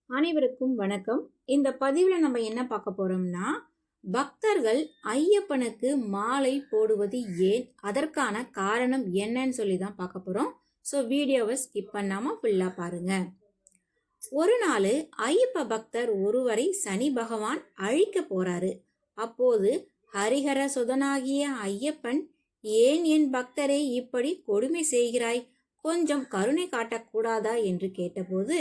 அனைவருக்கும் வணக்கம். இந்த பதிவில் நம்ம என்ன பார்க்க போறோம்னா, பக்தர்கள் ஐயப்பனுக்கு மாலை போடுவது ஏன், அதற்கான காரணம் என்னன்னு சொல்லி தான் பார்க்க போறோம். ஸோ வீடியோவை ஸ்கிப் பண்ணாம ஃபுல்லா பாருங்க. ஒரு நாள் ஐயப்ப பக்தர் ஒருவரை சனி பகவான் அழிக்க போறாரு. அப்போது ஹரிஹர சுதனாகிய ஐயப்பன், ஏன் என் பக்தரை இப்படி கொடுமை செய்கிறாய், கொஞ்சம் கருணை காட்டக்கூடாதா என்று கேட்டபோது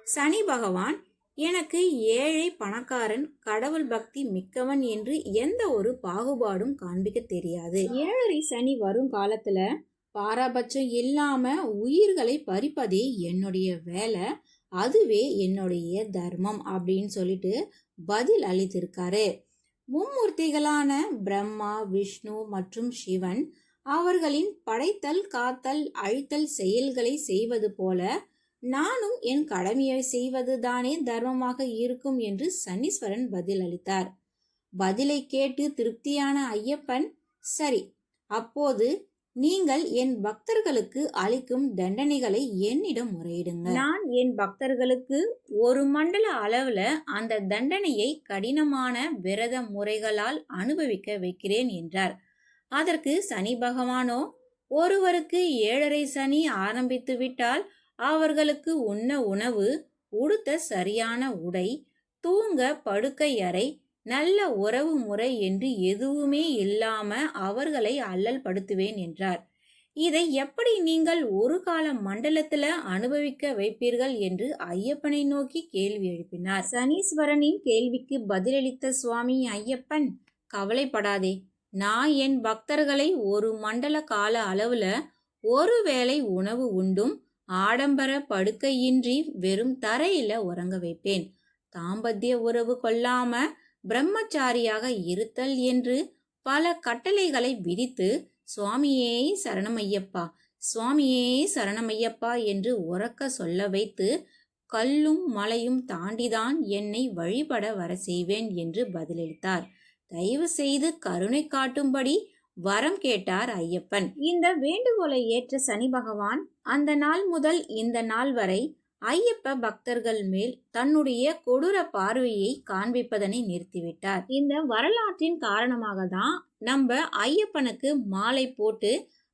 சனி பகவான், எனக்கு ஏழை பணக்காரன் கடவுள் பக்தி மிக்கவன் என்று எந்த ஒரு பாகுபாடும் காண்பிக்க தெரியாது. ஏழரை சனி வரும் காலத்துல பாராபட்சம் இல்லாம உயிர்களை பறிப்பதே என்னுடைய வேலை, அதுவே என்னுடைய தர்மம் அப்படின்னு சொல்லிட்டு பதில் அளித்திருக்காரு. மும்மூர்த்திகளான பிரம்மா, விஷ்ணு மற்றும் சிவன் அவர்களின் படைத்தல், காத்தல், அழித்தல் செயல்களை செய்வது போல நானும் என் கடமையை செய்வது தானே தர்மமாக இருக்கும் என்று சனீஸ்வரன் பதில் அளித்தார். பதிலை கேட்டு திருப்தியான ஐயப்பன், சரி, அப்போது நீங்கள் என் பக்தர்களுக்கு அளிக்கும் தண்டனைகளை என்னிடம் முறையிடுங்கள். நான் என் பக்தர்களுக்கு ஒரு மண்டல அளவுல அந்த தண்டனையை கடினமான விரத முறைகளால் அனுபவிக்க வைக்கிறேன் என்றார். அதற்கு சனி பகவானோ, ஒருவருக்கு 7.5 சனி ஆரம்பித்து விட்டால் அவர்களுக்கு உண்ண உணவு, உடுத்த சரியான உடை, தூங்க படுக்கை அறை, நல்ல உறவு முறை என்று எதுவுமே இல்லாம அவர்களை அல்லல் படுத்துவேன் என்றார். இதை எப்படி நீங்கள் ஒரு கால மண்டலத்துல அனுபவிக்க வைப்பீர்கள் என்று ஐயப்பனை நோக்கி கேள்வி எழுப்பினார். சனீஸ்வரனின் கேள்விக்கு பதிலளித்த சுவாமி ஐயப்பன், கவலைப்படாதே, நான் என் பக்தர்களை ஒரு மண்டல கால அளவுல ஒரு வேளை உணவு உண்டும் ஆடம்பர படுக்கையின்றி வெறும் தரையில உறங்க வைப்பேன். தாம்பத்திய உறவு கொள்ளாம பிரம்மச்சாரியாக இருத்தல் என்று பல கட்டளைகளை விதித்து சுவாமியே சரணமையப்பா, சுவாமியே சரணமையப்பா என்று உறக்க சொல்ல வைத்து கல்லும் மலையும் தாண்டிதான் என்னை வழிபட வர செய்வேன் என்று பதிலளித்தார். தயவு செய்து கருணை காட்டும்படி வரம் கேட்டார் ஐயப்பன். இந்த வேண்டுகோளை ஏற்ற சனி பகவான் அந்த நாள் முதல் இந்த நாள் வரை ஐயப்ப பக்தர்கள் மேல் தன்னுடைய கொடூர பார்வையை காண்பிப்பதனை நிறுத்திவிட்டார். இந்த வரலாற்றின் காரணமாக தான் நம்ம ஐயப்பனுக்கு மாலை போட்டு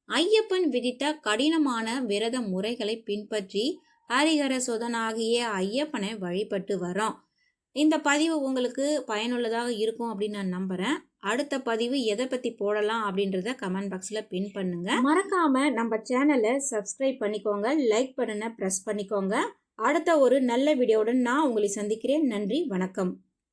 ஐயப்பன் விதித்த கடினமான விரத முறைகளை பின்பற்றி ஹரிஹர சுதனாகிய ஐயப்பனை வழிபட்டு வரோம். இந்த பதிவு உங்களுக்கு பயனுள்ளதாக இருக்கும் அப்படின்னு நான் நம்புறேன். அடுத்த பதிவு எதை பற்றி போடலாம் அப்படின்றத கமெண்ட் பாக்ஸில் பின் பண்ணுங்க. மறக்காம நம்ம சேனலை சப்ஸ்கிரைப் பண்ணிக்கோங்க, லைக் பட்டனை ப்ரெஸ் பண்ணிக்கோங்க. அடுத்த ஒரு நல்ல வீடியோவுடன் நான் உங்களை சந்திக்கிறேன். நன்றி, வணக்கம்.